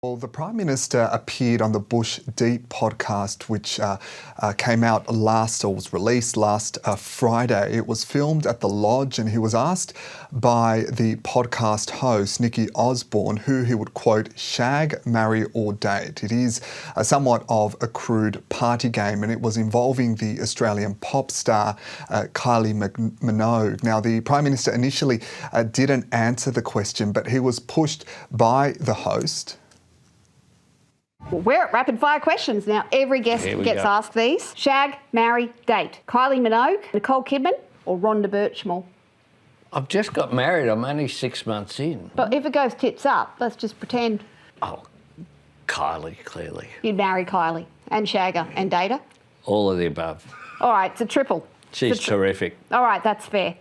Well, the Prime Minister appeared on the Bush Deep podcast, which came out was released last Friday. It was filmed at the Lodge, and he was asked by the podcast host, Nikki Osborne, who he would, quote, shag, marry or date. It is somewhat of a crude party game, and it was involving the Australian pop star Kylie Minogue. Now, the Prime Minister initially didn't answer the question, but he was pushed by the host. Well, we're at rapid fire questions now. Every guest gets asked these. Shag, marry, date. Kylie Minogue, Nicole Kidman or Rhonda Birchmore? I've just got married. I'm only 6 months in. But if it goes tits up, let's just pretend. Oh, Kylie, clearly. You'd marry Kylie and shag her and date her? All of the above. All right, it's a triple. She's terrific. All right, that's fair.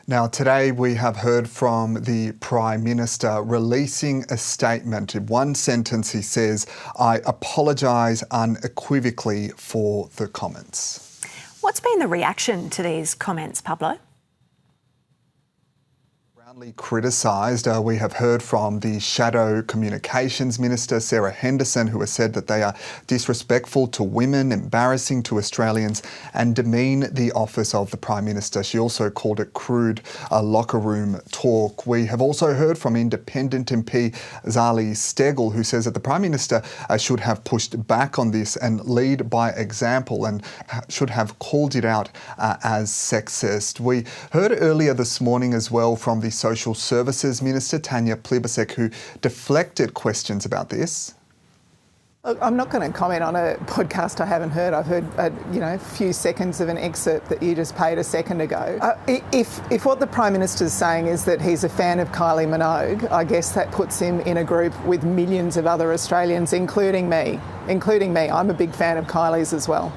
Now, today we have heard from the Prime Minister releasing a statement. In one sentence, he says, "I apologise unequivocally for the comments." What's been the reaction to these comments, Pablo? Criticised. We have heard from the Shadow Communications Minister, Sarah Henderson, who has said that they are disrespectful to women, embarrassing to Australians and demean the office of the Prime Minister. She also called it crude locker room talk. We have also heard from Independent MP Zali Steggall, who says that the Prime Minister should have pushed back on this and lead by example and should have called it out as sexist. We heard earlier this morning as well from the Social Services Minister, Tanya Plibersek, who deflected questions about this. I'm not going to comment on a podcast I haven't heard. I've heard, a few seconds of an excerpt that you just played a second ago. If what the Prime Minister is saying is that he's a fan of Kylie Minogue, I guess that puts him in a group with millions of other Australians, including me. I'm a big fan of Kylie's as well.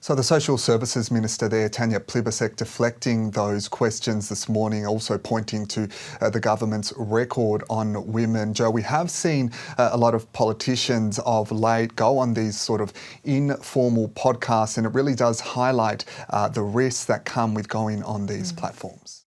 So the Social Services Minister there, Tanya Plibersek, deflecting those questions this morning, also pointing to the government's record on women. Joe, we have seen a lot of politicians of late go on these sort of informal podcasts, and it really does highlight the risks that come with going on these platforms.